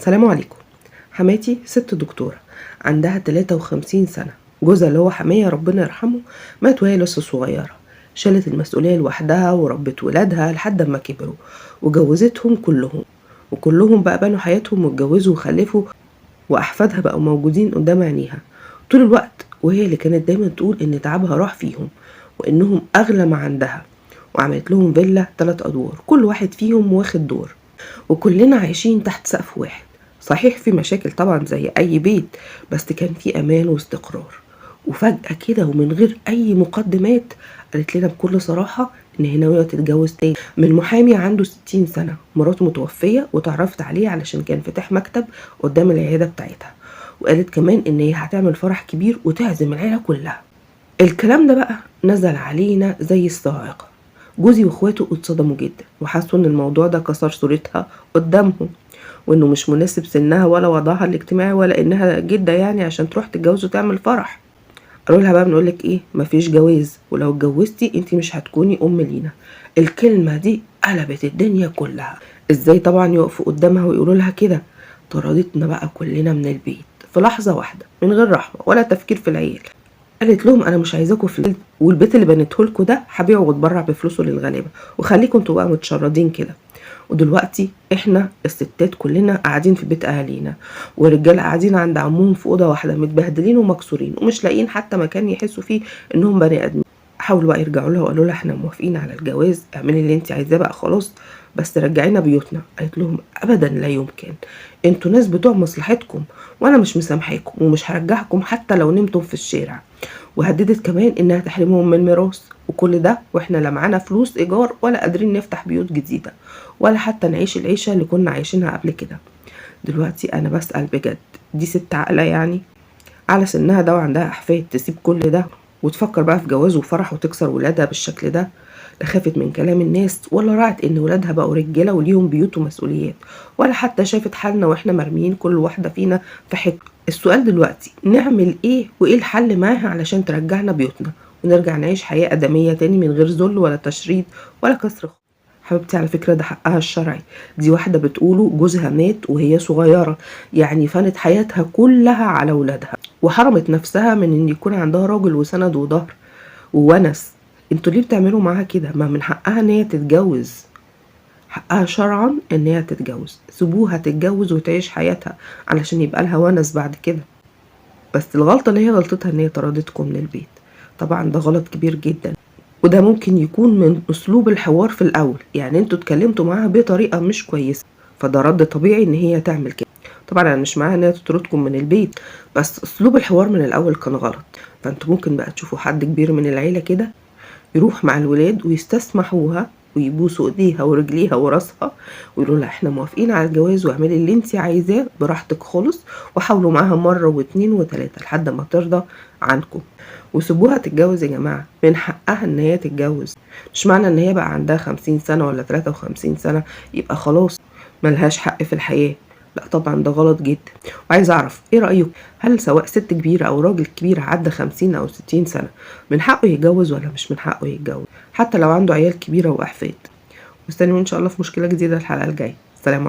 سلام عليكم. حماتي ست دكتورة عندها 53 سنة. جوزها اللي هو حماية ربنا يرحمه مات وهي لسه صغيرة. شالت المسؤولية لوحدها وربت ولادها لحد ما كبروا وجوزتهم كلهم، وكلهم بقى بنوا حياتهم واتجوزوا وخلفوا، وأحفادها بقوا موجودين قدام عينيها طول الوقت، وهي اللي كانت دايما تقول إن تعبها راح فيهم وإنهم أغلى ما عندها. وعملت لهم فيلا 3 أدوار، كل واحد فيهم واخد دور، وكلنا عايشين تحت سقف واحد. صحيح في مشاكل طبعا زي اي بيت، بس كان في امان واستقرار. وفجأة كده ومن غير اي مقدمات قالت لنا بكل صراحة ان هي ناوية تتجوز تاني من محامي عنده 60 سنة، مراته متوفية وتعرفت عليه علشان كان فتح مكتب قدام العيادة بتاعتها. وقالت كمان ان هي هتعمل فرح كبير وتعزم العيلة كلها. الكلام ده بقى نزل علينا زي الصاعقة. جوزي واخواته اتصدموا جدا وحسوا ان الموضوع ده كسر صورتها قدامهم، وانه مش مناسب سنها ولا وضعها الاجتماعي ولا انها جدة يعني عشان تروح تتجوز وتعمل فرح. قالوا لها بقى بنقولك ايه، مفيش جواز، ولو اتجوزتي انتي مش هتكوني ام لينا. الكلمة دي قلبت الدنيا كلها. ازاي طبعا يقفوا قدامها ويقولوا لها كده؟ طردتنا بقى كلنا من البيت في لحظة واحدة من غير رحمة ولا تفكير في العيال. قالت لهم انا مش عايزاكم في البيت، والبيت اللي بنيته لكم ده هبيعه واتبرع بفلوسه للغلابه، وخليكم انتوا بقى متشردين كده. ودلوقتي احنا الستات كلنا قاعدين في بيت اهالينا، والرجاله قاعدين عند عمهم في اوضه واحده متبهدلين ومكسورين ومش لاقيين حتى مكان يحسوا فيه انهم بني ادمين. حاولوا بقى يرجعوا لها وقالوا لها احنا موافقين على الجواز، اعملي اللي انت عايزاه بقى خلاص، بس رجعينا بيوتنا. قالت لهم ابدا لا يمكن، انتوا ناس بتوع مصلحتكم وانا مش مسامحاكم ومش هرجعكم حتى لو نمتم في الشارع. وهددت كمان انها تحرمهم من الميراث، وكل ده واحنا لا معانا فلوس ايجار ولا قادرين نفتح بيوت جديده ولا حتى نعيش العيشه اللي كنا عايشينها قبل كده. دلوقتي انا بسأل بجد، دي ست عاقله يعني على سنها ده وعندها احفاد تسيب كل ده وتفكر بقى في جواز وفرح وتكسر ولادها بالشكل ده؟ لا خافت من كلام الناس ولا راعت ان ولادها بقوا رجاله وليهم بيوت ومسؤوليات، ولا حتى شافت حالنا واحنا مرميين كل واحده فينا في حته. السؤال دلوقتي نعمل ايه وايه الحل معاها علشان ترجعنا بيوتنا ونرجع نعيش حياه ادميه تاني من غير ذل ولا تشريد ولا كسر حبيبتي على فكرة ده حقها الشرعي. دي واحدة بتقوله جوزها مات وهي صغيرة، يعني فانت حياتها كلها على ولادها وحرمت نفسها من ان يكون عندها راجل وسند وظهر وونس. انتوا ليه بتعملوا معاها كده؟ ما من حقها ان هي تتجوز، حقها شرعا ان هي تتجوز. سيبوها تتجوز وتعيش حياتها علشان يبقى لها ونس بعد كده. بس الغلطة اللي هي غلطتها ان هي طردتكم من البيت. طبعا ده غلط كبير جدا، وده ممكن يكون من اسلوب الحوار في الاول، يعني انتوا اتكلمتوا معاها بطريقه مش كويسه، فده رد طبيعي ان هي تعمل كده. طبعا انا مش معاها ان هي تطردكم من البيت، بس اسلوب الحوار من الاول كان غلط. فانتوا ممكن بقى تشوفوا حد كبير من العيله كده يروح مع الولاد ويستسمحوها ويبوسوا ايديها ورجليها وراسها ويقولوا لها احنا موافقين على الجواز واعملي اللي انت عايزاه براحتك خالص، وحاولوا معاها مره واتنين وتلاته لحد ما ترضى عنكم. وسيبوها تتجوز يا جماعه، من حقها ان هي تتجوز. مش معنى ان هي بقى عندها 50 سنه ولا 53 سنه يبقى خلاص ملهاش حق في الحياه. لا طبعا ده غلط جدا. وعايز اعرف ايه رأيكم، هل سواء ست كبيرة او راجل كبير عدى 50 او 60 سنة من حقه يتجوز ولا مش من حقه يتجوز، حتى لو عنده عيال كبيرة واحفاد؟ مستنيين ان شاء الله في مشكلة جديدة الحلقة الجاية. سلام عليكم.